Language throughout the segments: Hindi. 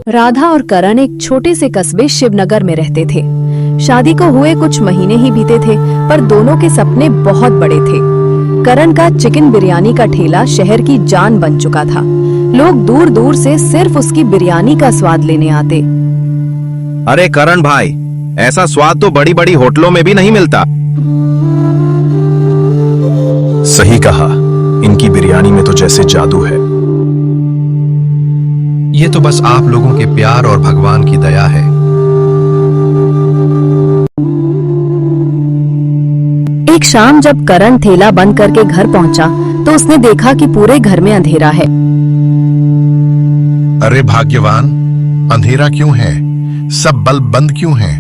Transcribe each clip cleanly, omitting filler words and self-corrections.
राधा और करण एक छोटे से कस्बे शिवनगर में रहते थे। शादी को हुए कुछ महीने ही बीते थे, पर दोनों के सपने बहुत बड़े थे। करण का चिकन बिरयानी का ठेला शहर की जान बन चुका था। लोग दूर दूर से सिर्फ उसकी बिरयानी का स्वाद लेने आते। अरे करण भाई, ऐसा स्वाद तो बड़ी बड़ी होटलों में भी नहीं मिलता। सही कहा, इनकी बिरयानी में तो जैसे जादू है। ये तो बस आप लोगों के प्यार और भगवान की दया है। एक शाम जब करण ठेला बंद करके घर पहुंचा तो उसने देखा कि पूरे घर में अंधेरा है। अरे भाग्यवान, अंधेरा क्यों है? सब बल्ब बंद क्यों हैं?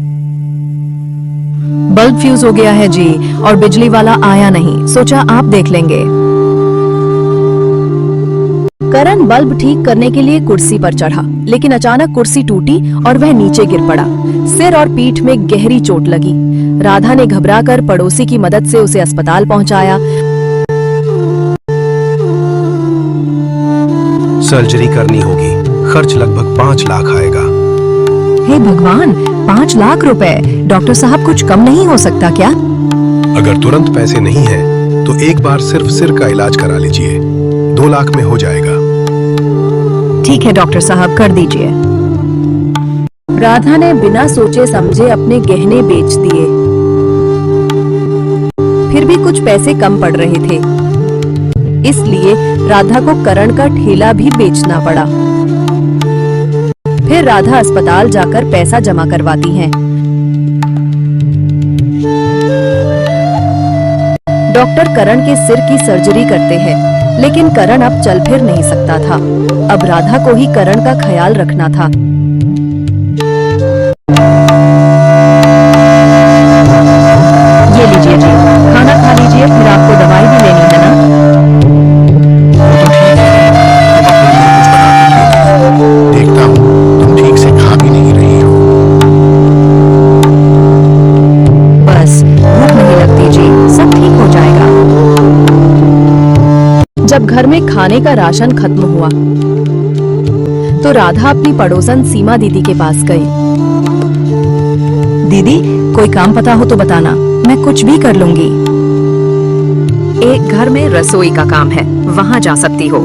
बल्ब फ्यूज हो गया है जी, और बिजली वाला आया नहीं। सोचा आप देख लेंगे। करण बल्ब ठीक करने के लिए कुर्सी पर चढ़ा, लेकिन अचानक कुर्सी टूटी और वह नीचे गिर पड़ा। सिर और पीठ में गहरी चोट लगी। राधा ने घबराकर पड़ोसी की मदद से उसे अस्पताल पहुंचाया। सर्जरी करनी होगी, खर्च लगभग 5 लाख आएगा। हे भगवान, 5 लाख रुपए! डॉक्टर साहब कुछ कम नहीं हो सकता क्या? अगर तुरंत पैसे नहीं है तो एक बार सिर्फ सिर का इलाज करा लीजिए, 2 लाख में हो जाएगा। ठीक है डॉक्टर साहब, कर दीजिए। राधा ने बिना सोचे समझे अपने गहने बेच दिए। फिर भी कुछ पैसे कम पड़ रहे थे, इसलिए राधा को करण का ठेला भी बेचना पड़ा। फिर राधा अस्पताल जाकर पैसा जमा करवाती है। डॉक्टर करण के सिर की सर्जरी करते हैं, लेकिन करण अब चल फिर नहीं सकता था। अब राधा को ही करण का ख्याल रखना था। ये लीजिए जी, खाना खा लीजिए, फिर आपको दवाई भी लेनी है ना? देखता हूँ तुम ठीक से खा भी नहीं रही हो। बस भूख नहीं लगती जी, सब ठीक हो जाएगा। जब घर में खाने का राशन खत्म हुआ तो राधा अपनी पड़ोसन सीमा दीदी के पास गई। दीदी, कोई काम पता हो तो बताना, मैं कुछ भी कर लूंगी। एक घर में रसोई का काम है, वहां जा सकती हो।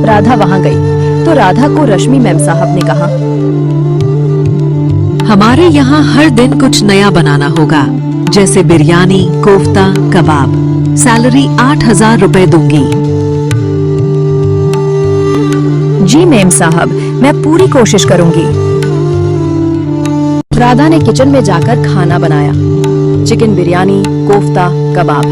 राधा वहां गई तो राधा को रश्मि मैम साहब ने कहा, हमारे यहाँ हर दिन कुछ नया बनाना होगा, जैसे बिरयानी, कोफ्ता, कबाब। सैलरी 8,000 रुपए दूंगी। जी मैम साहब, मैं पूरी कोशिश करूंगी। राधा ने किचन में जाकर खाना बनाया, चिकन बिरयानी, कोफ्ता, कबाब।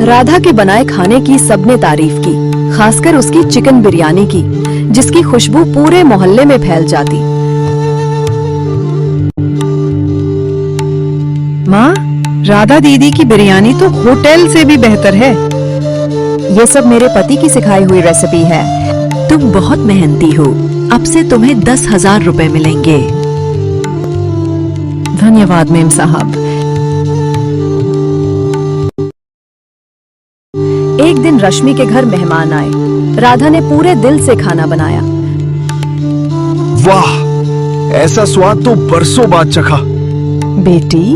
राधा के बनाए खाने की सबने तारीफ की, खासकर उसकी चिकन बिरयानी की, जिसकी खुशबू पूरे मोहल्ले में फैल जाती। माँ, राधा दीदी की बिरयानी तो होटल से भी बेहतर है। ये सब मेरे पति की सिखाई हुई रेसिपी है। तुम बहुत मेहनती हो, अब से तुम्हें 10,000 रुपए मिलेंगे। धन्यवाद मैम साहब। एक दिन रश्मि के घर मेहमान आए। राधा ने पूरे दिल से खाना बनाया। वाह, ऐसा स्वाद तो बरसों बाद चखा। बेटी,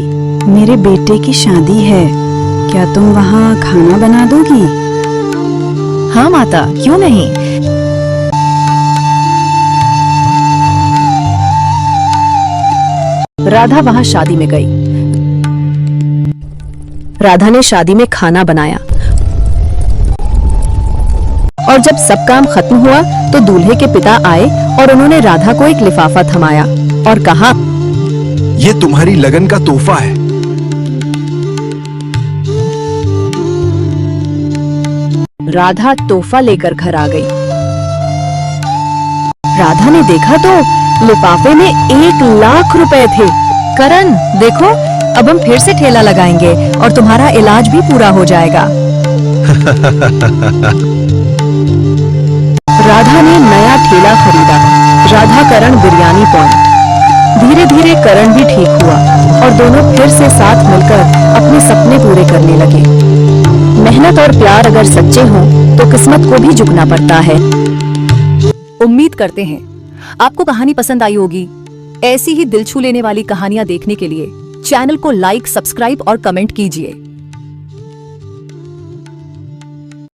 मेरे बेटे की शादी है, क्या तुम वहाँ खाना बना दोगी? हाँ माता, क्यों नहीं। राधा वहां शादी में गई। राधा ने शादी में खाना बनाया और जब सब काम खत्म हुआ तो दूल्हे के पिता आए और उन्होंने राधा को एक लिफाफा थमाया और कहा, ये तुम्हारी लगन का तोहफा है। राधा तोहफा लेकर घर आ गई। राधा ने देखा तो लिफाफे में 1 लाख रुपए थे। करण, देखो, अब हम फिर से ठेला लगाएंगे और तुम्हारा इलाज भी पूरा हो जाएगा। राधा ने नया ठेला खरीदा, राधा करण बिरयानी पॉइंट। धीरे धीरे धीरे करण भी ठीक हुआ और दोनों फिर से साथ मिलकर अपने सपने पूरे करने लगे। मेहनत और प्यार अगर सच्चे हों तो किस्मत को भी झुकना पड़ता है। उम्मीद करते हैं आपको कहानी पसंद आई होगी। ऐसी ही दिल छू लेने वाली कहानियां देखने के लिए चैनल को लाइक, सब्सक्राइब और कमेंट कीजिए।